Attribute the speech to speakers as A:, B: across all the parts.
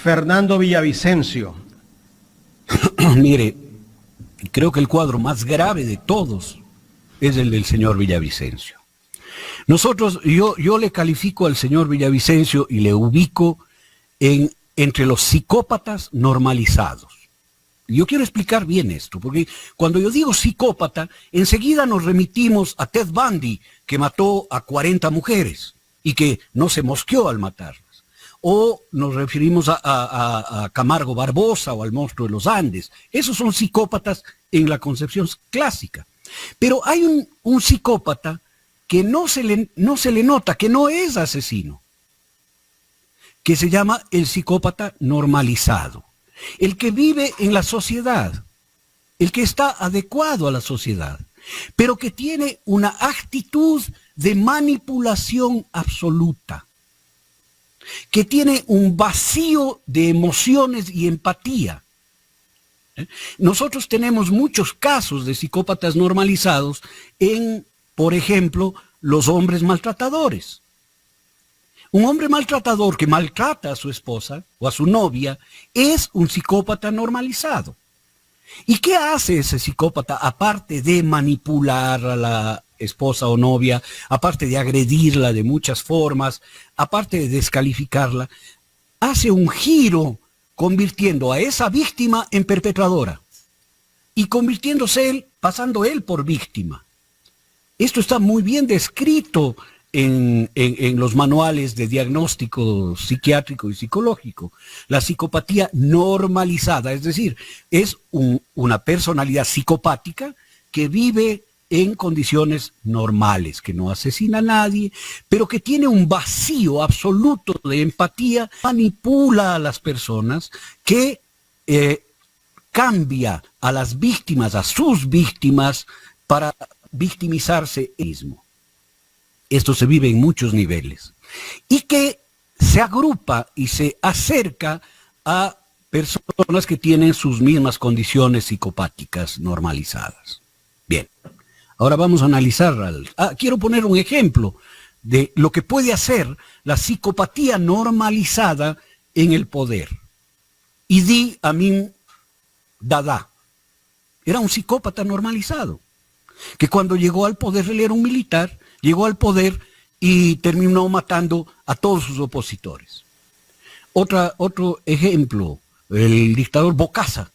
A: Fernando Villavicencio.
B: Mire, creo que el cuadro más grave de todos es el del señor Villavicencio. Yo le califico al señor Villavicencio y le ubico entre los psicópatas normalizados. Yo quiero explicar bien esto, porque cuando yo digo psicópata, enseguida nos remitimos a Ted Bundy, que mató a 40 mujeres y que no se mosqueó al matarlas. O nos referimos a Camargo Barbosa o al monstruo de los Andes. Esos son psicópatas en la concepción clásica. Pero hay un psicópata que no se le nota, que no es asesino, que se llama el psicópata normalizado. El que vive en la sociedad, el que está adecuado a la sociedad, pero que tiene una actitud de manipulación absoluta, que tiene un vacío de emociones y empatía. Nosotros tenemos muchos casos de psicópatas normalizados en, por ejemplo, los hombres maltratadores. Un hombre maltratador que maltrata a su esposa o a su novia es un psicópata normalizado. ¿Y qué hace ese psicópata aparte de manipular a la esposa o novia, aparte de agredirla de muchas formas, aparte de descalificarla? Hace un giro convirtiendo a esa víctima en perpetradora y pasando él por víctima. Esto está muy bien descrito en los manuales de diagnóstico psiquiátrico y psicológico. La psicopatía normalizada, es decir, es una personalidad psicopática que vive en condiciones normales, que no asesina a nadie, pero que tiene un vacío absoluto de empatía, manipula a las personas, que cambia a las víctimas, a sus víctimas, para victimizarse mismo. Esto se vive en muchos niveles. Y que se agrupa y se acerca a personas que tienen sus mismas condiciones psicopáticas normalizadas. Bien, ahora vamos a analizar. Quiero poner un ejemplo de lo que puede hacer la psicopatía normalizada en el poder. Idi Amin Dada era un psicópata normalizado, que cuando llegó al poder, él era un militar, llegó al poder y terminó matando a todos sus opositores. Otro ejemplo, el dictador Bokassa,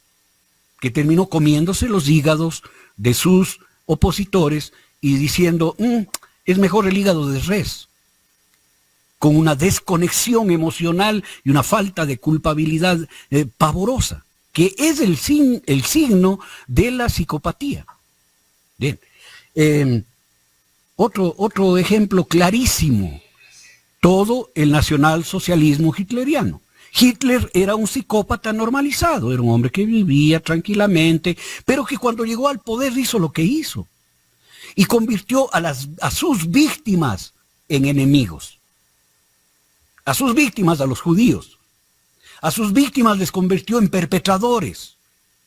B: que terminó comiéndose los hígados de sus opositores y diciendo, es mejor el hígado de res, con una desconexión emocional y una falta de culpabilidad pavorosa, que es el signo de la psicopatía. Bien. Otro ejemplo clarísimo, todo el nacionalsocialismo hitleriano. Hitler era un psicópata normalizado, era un hombre que vivía tranquilamente, pero que cuando llegó al poder hizo lo que hizo y convirtió a sus víctimas en enemigos. A sus víctimas, a los judíos. A sus víctimas les convirtió en perpetradores,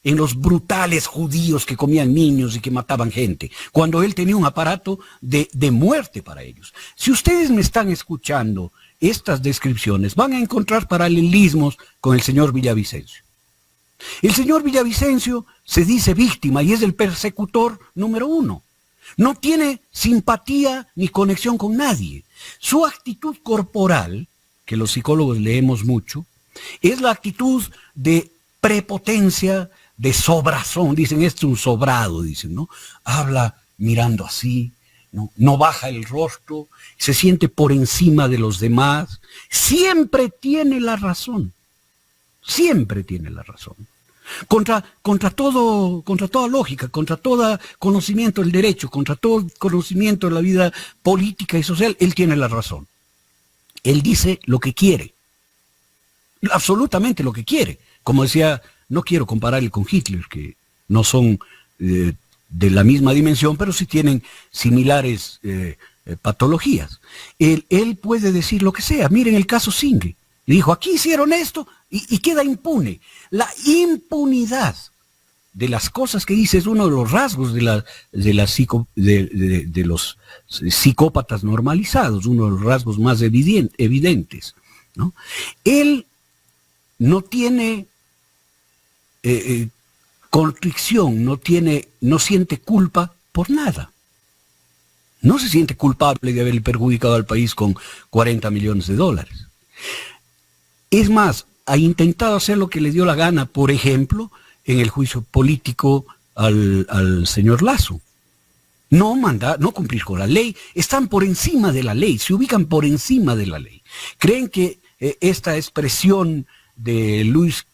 B: en los brutales judíos que comían niños y que mataban gente, cuando él tenía un aparato de muerte para ellos. Si ustedes me están escuchando estas descripciones, van a encontrar paralelismos con el señor Villavicencio. El señor Villavicencio se dice víctima y es el persecutor número 1. No tiene simpatía ni conexión con nadie. Su actitud corporal, que los psicólogos leemos mucho, es la actitud de prepotencia, de sobrazón. Dicen, esto es un sobrado, dicen, ¿no? Habla mirando así, no baja el rostro, se siente por encima de los demás, siempre tiene la razón, siempre tiene la razón. Contra toda lógica, contra todo conocimiento del derecho, contra todo conocimiento de la vida política y social, él tiene la razón. Él dice lo que quiere, absolutamente lo que quiere. Como decía, no quiero compararle con Hitler, que no son de la misma dimensión, pero sí tienen similares patologías. Él puede decir lo que sea. Miren el caso Singh. Le dijo, aquí hicieron esto y queda impune. La impunidad de las cosas que dice es uno de los rasgos de los psicópatas normalizados, uno de los rasgos más evidentes, ¿no? Él no tiene constricción, no siente culpa por nada. No se siente culpable de haberle perjudicado al país con 40 millones de dólares. Es más, ha intentado hacer lo que le dio la gana, por ejemplo, en el juicio político al señor Lasso. No cumplir con la ley, están por encima de la ley, se ubican por encima de la ley. Creen que esta expresión de Luis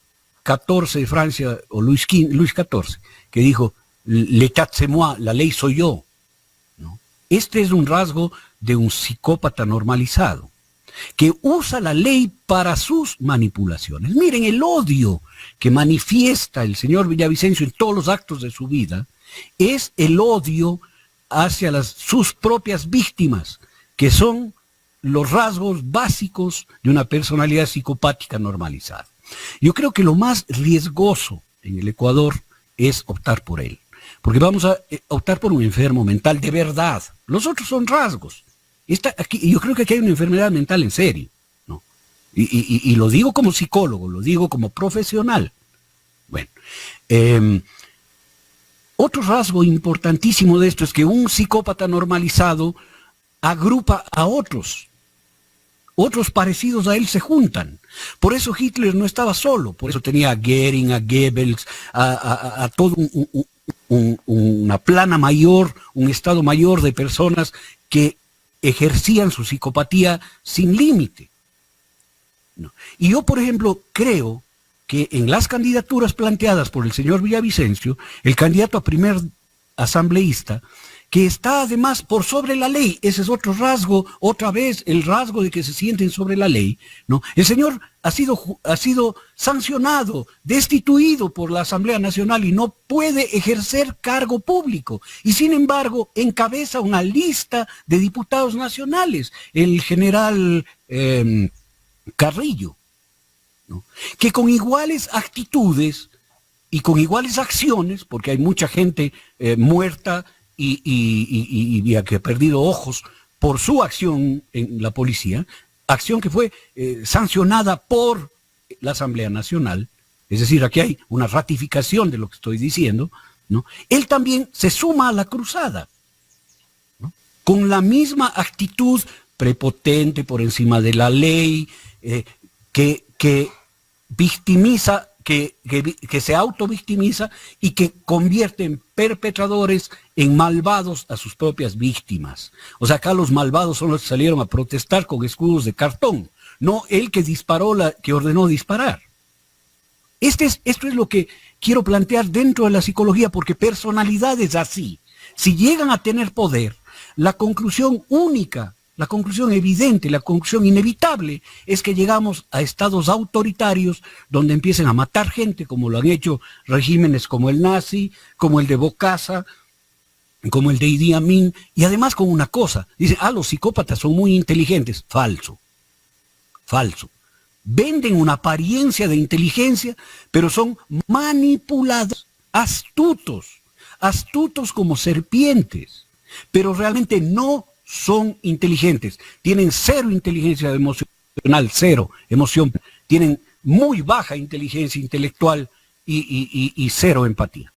B: XIV de Francia, o Luis XIV, que dijo, l'état c'est moi, la ley soy yo, ¿no? Este es un rasgo de un psicópata normalizado, que usa la ley para sus manipulaciones. Miren el odio que manifiesta el señor Villavicencio en todos los actos de su vida, es el odio hacia sus propias víctimas, que son los rasgos básicos de una personalidad psicopática normalizada. Yo creo que lo más riesgoso en el Ecuador es optar por él, porque vamos a optar por un enfermo mental de verdad. Los otros son rasgos. Yo creo que aquí hay una enfermedad mental en serio, ¿no? Y lo digo como psicólogo, lo digo como profesional. Bueno, otro rasgo importantísimo de esto es que un psicópata normalizado agrupa a otros parecidos a él se juntan. Por eso Hitler no estaba solo, por eso tenía a Goering, a Goebbels, a todo una plana mayor, un estado mayor de personas que ejercían su psicopatía sin límite. ¿No? Y yo, por ejemplo, creo que en las candidaturas planteadas por el señor Villavicencio, el candidato a primer asambleísta, que está además por sobre la ley, ese es otro rasgo, otra vez el rasgo de que se sienten sobre la ley, ¿no? El señor ha sido sancionado, destituido por la Asamblea Nacional y no puede ejercer cargo público, y sin embargo encabeza una lista de diputados nacionales, el general Carrillo, ¿no? Que con iguales actitudes y con iguales acciones, porque hay mucha gente muerta y que ha perdido ojos por su acción en la policía, acción que fue sancionada por la Asamblea Nacional, es decir, aquí hay una ratificación de lo que estoy diciendo, ¿no? Él también se suma a la cruzada, ¿no? Con la misma actitud prepotente por encima de la ley, que victimiza, que se autovictimiza y que convierte en perpetradores, en malvados a sus propias víctimas. O sea, acá los malvados son los que salieron a protestar con escudos de cartón, no el que disparó, que ordenó disparar. Esto es lo que quiero plantear dentro de la psicología, porque personalidades así, si llegan a tener poder, la conclusión única, la conclusión evidente, la conclusión inevitable es que llegamos a estados autoritarios donde empiecen a matar gente, como lo han hecho regímenes como el nazi, como el de Bokassa, como el de Idi Amin, y además con una cosa, dicen, los psicópatas son muy inteligentes. Falso, falso. Venden una apariencia de inteligencia, pero son manipulados, astutos como serpientes, pero realmente no son inteligentes, tienen cero inteligencia emocional, cero emoción, tienen muy baja inteligencia intelectual y cero empatía.